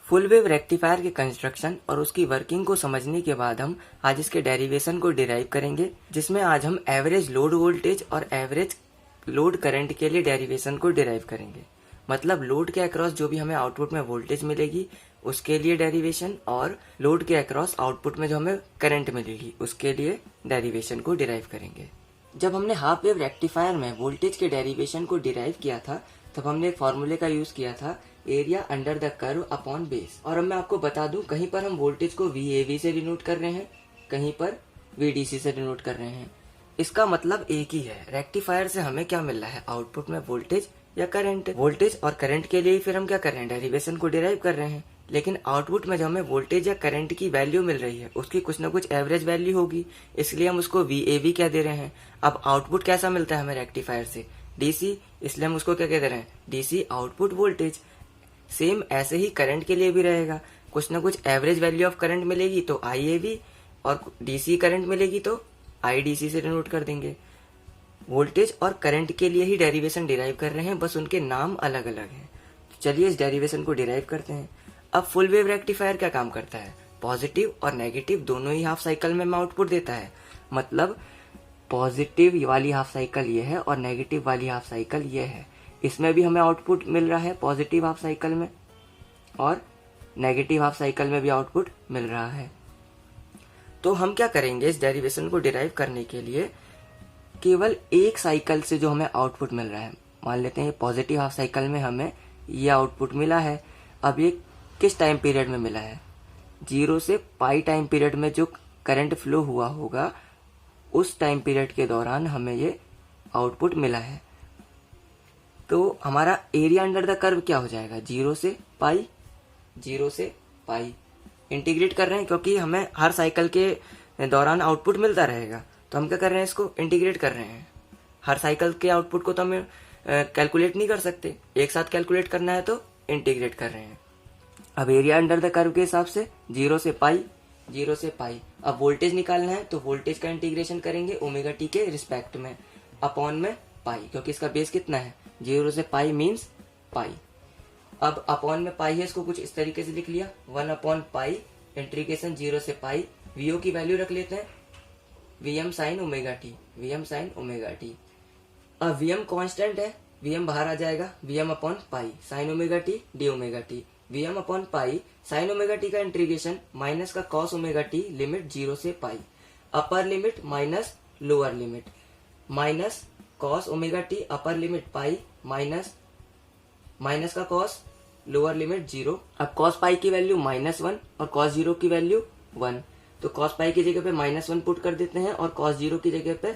Full wave rectifier के construction और उसकी वर्किंग को समझने के बाद हम आज इसके डेरिवेशन को डिराइव करेंगे, जिसमें आज हम एवरेज लोड वोल्टेज और एवरेज लोड करंट के लिए डेरिवेशन को डिराइव करेंगे। मतलब लोड के अक्रॉस जो भी हमें आउटपुट में वोल्टेज मिलेगी उसके लिए डेरिवेशन, और लोड के अक्रॉस आउटपुट में जो हमें करंट मिलेगी उसके लिए डेरिवेशन को डिराइव करेंगे। जब हमने हाफ वेव रेक्टिफायर में वोल्टेज के डेरिवेशन को डिराइव किया था तब हमने एक फॉर्मूले का यूज किया था, area under the curve upon base. और अब मैं आपको बता दूं, कहीं पर हम वोल्टेज को VAV से डिनोट कर रहे हैं, कहीं पर VDC से डिनोट कर रहे हैं। इसका मतलब एक ही है। रेक्टिफायर से हमें क्या मिल रहा है, आउटपुट में वोल्टेज या करंट। वोल्टेज और करंट के लिए फिर हम क्या कर रहे हैं, डेरिवेशन को डिराइव कर रहे हैं। लेकिन आउटपुट में जो हमें वोल्टेज या करंट की वैल्यू मिल रही है उसकी कुछ ना कुछ एवरेज वैल्यू होगी, इसलिए हम उसको VAV कह दे रहे हैं। अब आउटपुट कैसा मिलता है हमें रेक्टिफायर से, DC, इसलिए हम उसको क्या कह दे रहे हैं, DC आउटपुट वोल्टेज। सेम ऐसे ही करंट के लिए भी रहेगा, कुछ ना कुछ एवरेज वैल्यू ऑफ करंट मिलेगी तो IAV, और DC करंट मिलेगी तो IDC से डिनोट कर देंगे। वोल्टेज और करंट के लिए ही डेरिवेशन डिराइव कर रहे हैं, बस उनके नाम अलग अलग हैं। तो चलिए इस डेरिवेशन को डिराइव करते हैं। अब फुल वेव रेक्टिफायर क्या काम करता है, पॉजिटिव और नेगेटिव दोनों ही हाफ साइकिल में आउटपुट देता है। मतलब पॉजिटिव वाली हाफ साइकिल ये है और नेगेटिव वाली हाफ साइकिल ये है। इसमें भी हमें आउटपुट मिल रहा है पॉजिटिव हाफ साइकिल में, और नेगेटिव हाफ साइकिल में भी आउटपुट मिल रहा है। तो हम क्या करेंगे, इस डेरिवेशन को डिराइव करने के लिए केवल एक साइकिल से जो हमें आउटपुट मिल रहा है, मान लेते हैं पॉजिटिव हाफ साइकिल में हमें ये आउटपुट मिला है। अब ये किस टाइम पीरियड में मिला है, 0 से पाई टाइम पीरियड में जो करंट फ्लो हुआ होगा उस टाइम पीरियड के दौरान हमें ये आउटपुट मिला है। तो हमारा एरिया अंडर द कर्व क्या हो जाएगा, 0 से पाई, 0 से पाई। इंटीग्रेट कर रहे हैं क्योंकि हमें हर साइकिल के दौरान आउटपुट मिलता रहेगा, तो हम क्या कर रहे हैं, इसको इंटीग्रेट कर रहे हैं। हर साइकिल के आउटपुट को तो हम कैलकुलेट नहीं कर सकते, एक साथ कैलकुलेट करना है तो इंटीग्रेट कर रहे हैं। अब एरिया अंडर द कर्व के हिसाब से 0 से पाई, 0 से पाई। अब वोल्टेज निकालना है तो वोल्टेज का इंटीग्रेशन करेंगे ओमेगा टी के रिस्पेक्ट में, अपॉन में पाई, क्योंकि इसका बेस कितना है, 0 से पाई मीन्स पाई। अब अपॉन में पाई है, इसको कुछ इस तरीके से लिख लिया, 1 अपॉन पाई इंटीग्रेशन 0 से पाई। VO की वैल्यू रख लेते हैं VM sine omega t, VM sine omega T. अब VM कांस्टेंट है, VM बाहर आ जाएगा, VM upon pi sine omega T D omega t. VM upon pi sine omega t का इंटीग्रेशन माइनस का कॉस ओमेगा टी लिमिट 0 से pi, upper limit minus lower limit, minus cos omega t upper limit pi minus minus का cos lower limit 0। अब cos pi की value -1 और cos 0 की value 1, तो cos pi की जगह पे -1 पुट कर देते हैं और कॉस 0 की जगह पे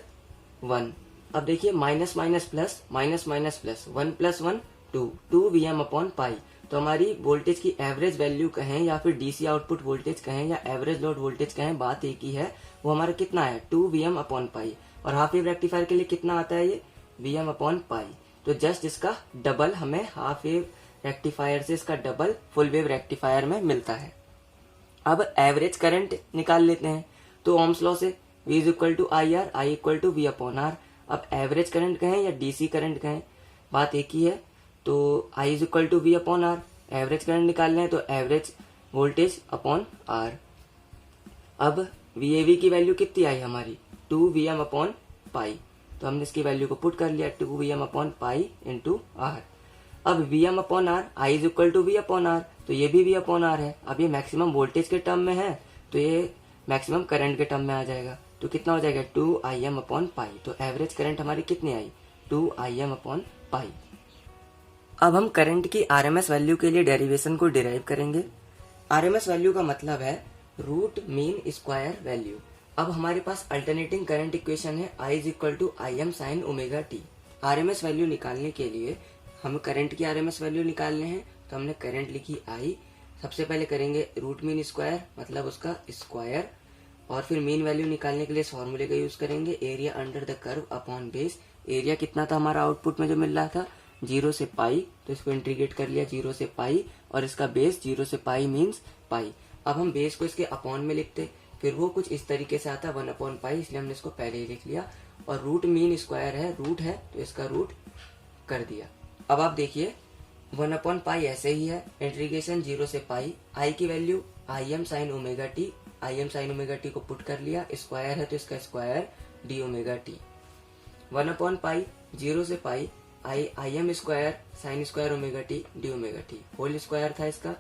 1। अब देखिए minus minus plus, minus minus plus, 1 + 1 2, 2 VM upon पाई। तो हमारी वोल्टेज की एवरेज वैल्यू कहें या फिर DC आउटपुट वोल्टेज कहें या एवरेज लोड वोल्टेज कहें, बात एक ही है। वो हमारा कितना है, 2 VM अपॉन पाई। और हाफ वेव रेक्टिफायर के लिए कितना आता है ये, VM अपॉन पाई। तो जस्ट इसका डबल हमें हाफ वेव रेक्टिफायर से इसका डबल फुल वेव रेक्टिफायर में मिलता है। अब एवरेज करंट निकाल लेते हैं, तो ओम्स लॉ से V = IR, I = V upon R। अब एवरेज करंट कहें या DC करंट कहें, बात एक ही है। तो I = V upon R, average current निकालना है तो एवरेज वोल्टेज अपॉन R। अब VAV की वैल्यू कितनी आई हमारी, 2 VM अपॉन पाई। तो हमने इसकी वैल्यू को पुट कर लिया, 2 VM upon pi into R। अब VM upon R, I = V upon R, तो ये भी V अपॉन R है। अब ये मैक्सिमम वोल्टेज के टर्म में है तो ये मैक्सिमम करंट के टर्म में आ जाएगा, तो कितना हो जाएगा, 2 IM अपॉन पाई। तो एवरेज करंट हमारी कितनी आई, 2 IM अपॉन पाई। अब हम करंट की RMS वैल्यू के लिए डेरिवेशन को डिराइव करेंगे। RMS वैल्यू का मतलब है रूट मीन स्क्वायर वैल्यू। अब हमारे पास अल्टरनेटिंग करंट इक्वेशन है, I = IM sign omega T. RMS value निकालने के लिए हम करंट की RMS वैल्यू निकालने हैं, तो हमने करंट लिखी I। सबसे पहले करेंगे रूट मीन स्क्वायर, मतलब उसका स्क्वायर, और फिर मीन वैल्यू निकालने के लिए इस फॉर्मूले का यूज करेंगे, area under the curve upon base. Area कितना था हमारा आउटपुट में जो मिल रहा था, 0 से पाई, तो इसको इंटीग्रेट कर लिया 0 से पाई, और इसका बेस 0 से पाई मीन्स पाई। अब हम बेस को इसके अपॉन में लिखते, फिर वो कुछ इस तरीके से आता 1 अपॉन पाई, इसलिए हमने इसको पहले ही लिख लिया। और रूट मीन स्क्वायर है, रूट है तो इसका रूट कर दिया। अब आप देखिए 1/पाई ऐसे ही है, इंटीग्रेशन 0 से पाई, आई की value Im sin omega T, Im sin omega T को पुट कर लिया, स्क्वायर है तो इसका स्क्वायर डी ओमेगा टी। 1/पाई 0 से pi Im square sine square omega T D omega T, whole square था इसका,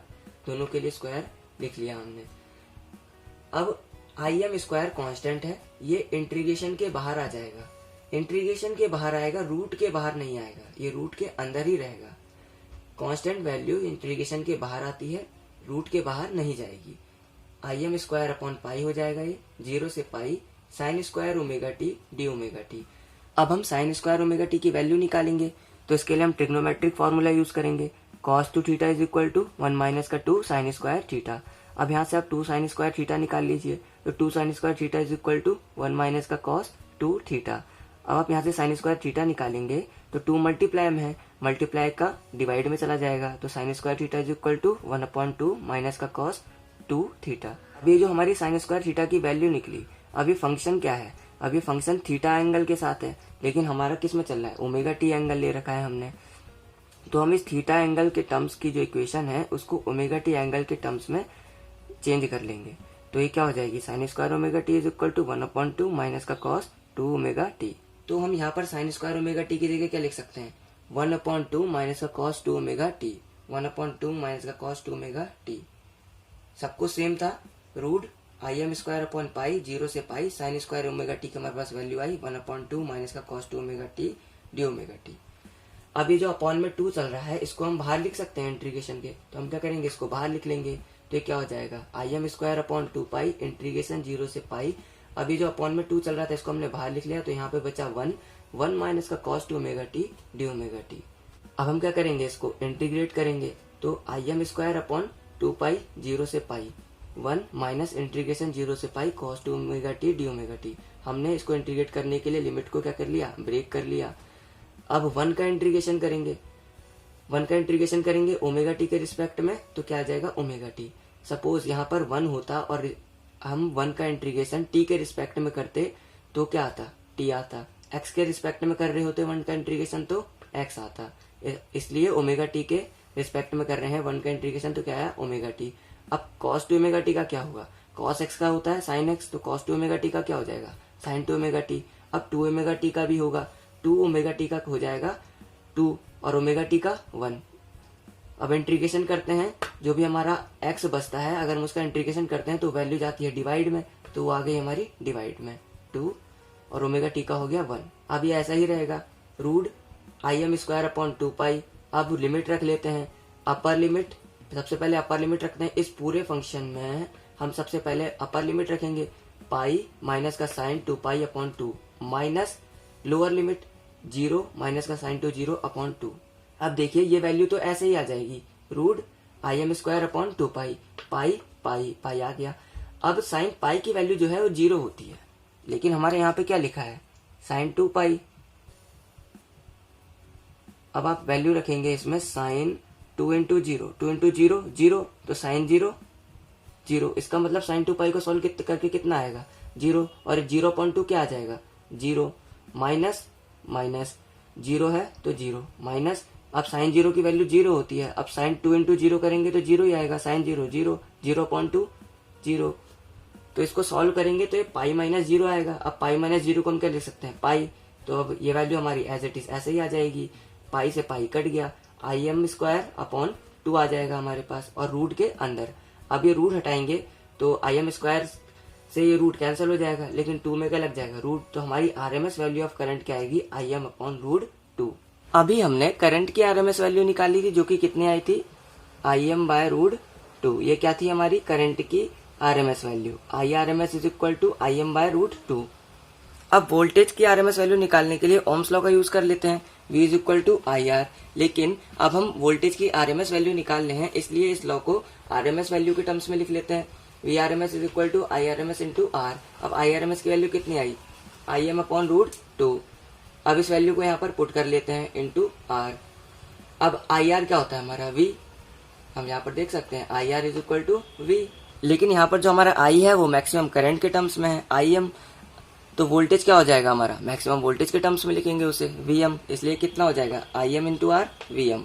दोनों के लिए स्क्वायर लिख लिया हमने। अब Im स्क्वायर कांस्टेंट है, ये इंटीग्रेशन के बाहर आ जाएगा, इंटीग्रेशन के बाहर आएगा, रूट के बाहर नहीं आएगा, ये रूट के अंदर ही रहेगा। कांस्टेंट वैल्यू इंटीग्रेशन के बाहर आती है, रूट के बाहर नहीं जाएगी। Im स्क्वायर अपॉन पाई हो जाएगा, ये 0 से pi sine square omega T D omega T. अब हम साइन स्क्वायर ओमेगा टी की वैल्यू निकालेंगे, तो इसके लिए हम ट्रिग्नोमेट्रिक फॉर्मूला यूज करेंगे, cos 2 theta is equal to 1 minus का 2 साइन स्क्वायर थीटा। अब यहाँ से आप 2 साइन स्क्वायर थीटा निकाल लीजिए, तो 2 sine square theta is equal to 1 minus का cos 2 थीटा। अब आप यहाँ से साइन स्क्वायर थीटा निकालेंगे तो 2 मल्टीप्लाई में है, मल्टीप्लाई का डिवाइड में चला जाएगा, तो sine square theta is equal to 1/2 minus का cos 2 थीटा। अब ये जो हमारी साइन स्क्वायर थीटा की वैल्यू निकली, अभी फंक्शन क्या है, अभी फंक्शन थीटा एंगल के साथ है, लेकिन हमारा किस में चल रहा है, ओमेगा टी एंगल ले रखा है हमने, तो हम इस थीटा एंगल के टर्म्स की जो इक्वेशन है उसको ओमेगा टी एंगल के टर्म्स में चेंज कर लेंगे। तो ये क्या हो जाएगी, sine square omega T is equal to 1/2 minus का cos 2 ओमेगा टी। तो हम यहाँ पर साइन स्क्वायर ओमेगा टी की जगह क्या लिख सकते हैं, 1/2 माइनस का cos 2 ओमेगा टी, 1/2 माइनस का cos 2 ओमेगा टी। सबको सेम था, root Im square upon pi 0 से pi sine square omega T की हमारे पास वैल्यू आई 1/2 माइनस का cos 2 omega T D omega T. अब ये जो अपॉन में 2 चल रहा है इसको हम बाहर लिख सकते हैं इंटीग्रेशन के, तो हम क्या करेंगे, इसको बाहर लिख लेंगे, तो ये क्या हो जाएगा, Im स्क्वायर अपॉन 2 पाई इंटीग्रेशन 0 से पाई। अभी जो अपॉन में 2 चल रहा था इसको हमने बाहर लिख लिया, तो यहाँ पे बचा 1 माइनस का cos 2 omega T D omega T. अब हम क्या करेंगे, इसको इंटीग्रेट करेंगे, तो Im स्क्वायर अपॉन 2 पाई 0 से पाई 1 माइनस इंटीग्रेशन 0 से पाई cos 2 omega T D omega T. हमने इसको इंटीग्रेट करने के लिए लिमिट को क्या कर लिया, ब्रेक कर लिया। अब 1 का इंटीग्रेशन करेंगे, 1 का इंटीग्रेशन करेंगे ओमेगा टी के रिस्पेक्ट में, तो क्या आ जाएगा ओमेगा टी। सपोज यहाँ पर 1 होता और हम 1 का इंटीग्रेशन टी के रिस्पेक्ट में करते तो क्या आता, टी आता। एक्स के रिस्पेक्ट में कर रहे होते 1 का इंटीग्रेशन तो एक्स आता, इसलिए ओमेगा टी के रिस्पेक्ट में कर रहे हैं 1 का इंटीग्रेशन, तो क्या आया ओमेगा टी। अब cos 2 ओमेगा टी का क्या होगा, cos x का होता है sin x, तो cos 2 ओमेगा टी का क्या हो जाएगा, sin 2 ओमेगा टी। अब 2 ओमेगा टी का भी होगा, 2 ओमेगा टी का हो जाएगा 2 और ओमेगा टी का 1। अब इंटीग्रेशन करते हैं, जो भी हमारा x बचता है अगर हम उसका इंटीग्रेशन करते हैं तो वैल्यू जाती है डिवाइड में, तो वो आ गई हमारी डिवाइड में 2 और ओमेगा टी का हो गया 1। अब ये ऐसा ही रहेगा, रूट Im स्क्वायर अपॉन 2 पाई। अब लिमिट रख लेते हैं, अपर लिमिट, सबसे पहले अपर लिमिट रखते हैं इस पूरे फंक्शन में, हम सबसे पहले अपर लिमिट रखेंगे पाई माइनस का sine 2 pi upon 2 minus lower limit 0 minus का साइन 2 0 अपॉन 2। अब देखिए ये वैल्यू तो ऐसे ही आ जाएगी, रूट Im स्क्वायर अपॉन 2 पाई, पाई पाई पाई आ गया। अब साइन पाई की वैल्यू जो है वो 0 होती है, लेकिन हमारे यहाँ पे क्या लिखा है, साइन 2 पाई। अब आप वैल्यू रखेंगे इसमें साइन 2 इंटू 0, 2 इंटू 0 0, तो साइन 0 0, इसका मतलब साइन 2 पाई को सॉल्व करके कितना आएगा 0, और 0.2 क्या आ जाएगा 0, माइनस माइनस 0 है तो 0 माइनस, अब साइन 0 की वैल्यू 0 होती है, अब साइन 2 इंटू 0 करेंगे तो 0 ही आएगा, साइन 0 0, 0.2 0, तो इसको सॉल्व करेंगे तो ये पाई माइनस 0 आएगा। अब पाई माइनस 0 को हम क्या लिख सकते हैं पाई, तो अब ये वैल्यू हमारी एज इट इज ऐसे ही आ जाएगी, पाई से पाई कट गया, Im स्क्वायर अपॉन 2 आ जाएगा हमारे पास और रूट के अंदर। अब ये रूट हटाएंगे तो Im स्क्वायर से ये रूट कैंसिल हो जाएगा, लेकिन 2 में क्या लग जाएगा रूट, तो हमारी RMS वैल्यू ऑफ करंट क्या आएगी Im अपॉन रूट 2। अभी हमने करंट की RMS वैल्यू निकाली थी जो कि कितनी आई थी Im बाय रूट 2। ये क्या थी हमारी करंट की RMS value, IRMS is equal to Im by root 2। अब वोल्टेज की RMS वैल्यू निकालने के लिए ओम्स लॉ का यूज कर लेते हैं, V is equal to IR। लेकिन अब हम वोल्टेज की RMS वैल्यू निकाल रहे हैं, इसलिए इस लॉ को RMS वैल्यू के टर्म्स में लिख लेते हैं, VRMS is equal to IRMS into R। अब IRMS की वैल्यू कितनी आई Im अपॉन रूट 2। अब इस वैल्यू को यहाँ पर पुट कर लेते हैं इंटू R। अब IR क्या होता है हमारा V, हम यहाँ पर देख सकते हैं IR is equal to V, लेकिन यहाँ पर जो हमारा I है वो मैक्सिमम करंट के टर्म्स में है Im, तो वोल्टेज क्या हो जाएगा हमारा मैक्सिमम वोल्टेज के टर्म्स में लिखेंगे उसे Vm, इसलिए कितना हो जाएगा Im into R Vm।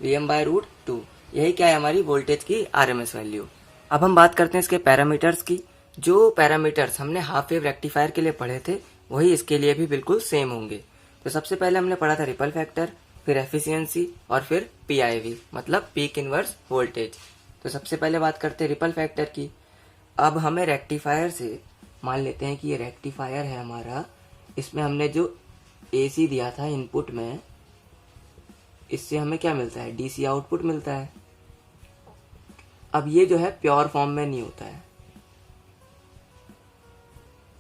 Vm/√2। यही क्या है हमारी वोल्टेज की RMS वैल्यू। अब हम बात करते हैं इसके पैरामीटर्स की। जो पैरामीटर्स हमने हाफ वेव रेक्टिफायर के लिए पढ़े थे वही इसके लिए भी बिल्कुल सेम होंगे। तो सबसे पहले हमने पढ़ा था रिपल फैक्टर, फिर एफिशिएंसी और फिर PIV मतलब पीक इनवर्स वोल्टेज। तो सबसे पहले बात करते हैं रिपल फैक्टर की। अब हमें रेक्टिफायर से, मान लेते हैं कि ये रेक्टिफायर है हमारा, इसमें हमने जो AC दिया था इनपुट में, इससे हमें क्या मिलता है, DC आउटपुट मिलता है। अब ये जो है प्योर फॉर्म में नहीं होता है,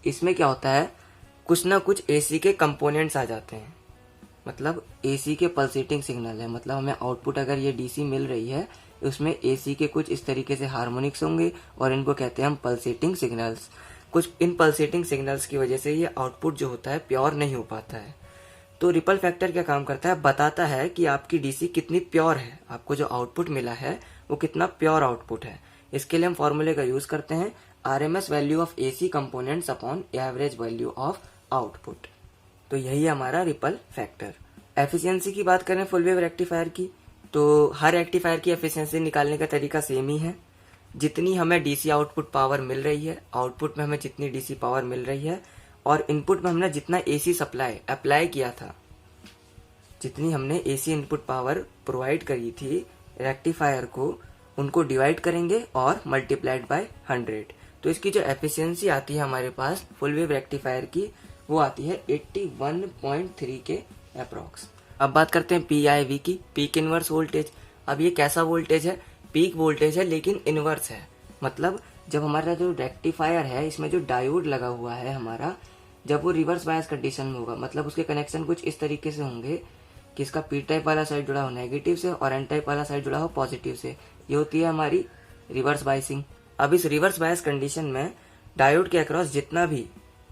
इसमें क्या होता है, कुछ ना कुछ AC के कंपोनेंट्स आ जाते हैं। मतलब AC के पल्सेटिंग सिग्नल है, मतलब हमें आउटपुट अगर ये DC मिल रही है उसमें AC के कुछ इस तरीके से हार्मोनिक्स होंगे और इनको कहते हैं हम पल्सेटिंग सिग्नल्स। कुछ इन पल्सेटिंग सिग्नल्स की वजह से ये आउटपुट जो होता है प्योर नहीं हो पाता है। तो रिपल फैक्टर क्या काम करता है, बताता है कि आपकी DC कितनी प्योर है, आपको जो आउटपुट मिला है वो कितना प्योर आउटपुट है। इसके लिए हम फॉर्मूले का यूज करते हैं RMS value of AC components upon average value of output. तो यही है हमारा रिपल फैक्टर। एफिशिएंसी की बात करें फुल वेव रेक्टिफायर की, तो हर रेक्टिफायर की एफिशिएंसी निकालने का तरीका सेम ही है। जितनी हमें DC आउटपुट पावर मिल रही है, आउटपुट में हमें जितनी DC पावर मिल रही है और इनपुट में हमने जितना AC सप्लाई अप्लाई किया था, जितनी हमने AC इनपुट पावर प्रोवाइड करी थी रेक्टिफायर को, उनको डिवाइड करेंगे और मल्टीप्लाइड बाय 100। तो इसकी जो एफिशिएंसी आती है हमारे पास फुल वेव रेक्टिफायर की, वो आती है 81.3 के अप्रॉक्स। अब बात करते हैं PIV की, पीक इनवर्स वोल्टेज। अब ये कैसा वोल्टेज है, पीक वोल्टेज है लेकिन इनवर्स है। मतलब जब हमारा जो रेक्टिफायर है इसमें जो डायोड लगा हुआ है हमारा, जब वो रिवर्स बायस कंडीशन में होगा, मतलब उसके कनेक्शन कुछ इस तरीके से होंगे कि इसका P टाइप वाला साइड जुड़ा हो नेगेटिव से और N टाइप वाला साइड जुड़ा हो पॉजिटिव से। ये होती है हमारी रिवर्स बायसिंग। अब इस रिवर्स बायस कंडीशन में डायोड के अक्रॉस जितना भी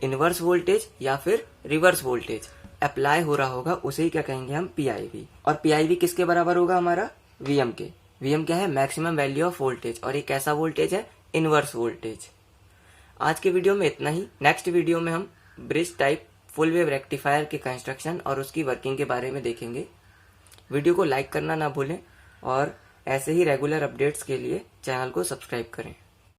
इनवर्स वोल्टेज या फिर रिवर्स वोल्टेज अप्लाई हो रहा होगा उसे ही क्या कहेंगे हम, PIV। और PIV किसके बराबर होगा हमारा, VM के। VM क्या है, मैक्सिमम वैल्यू ऑफ वोल्टेज, और ये कैसा वोल्टेज है, इनवर्स वोल्टेज। आज के वीडियो में इतना ही। नेक्स्ट वीडियो में हम bridge type full wave rectifier के कंस्ट्रक्शन और उसकी वर्किंग के बारे में देखेंगे। वीडियो को लाइक करना ना भूलें और ऐसे ही रेगुलर अपडेट्स के लिए चैनल को सब्सक्राइब करें।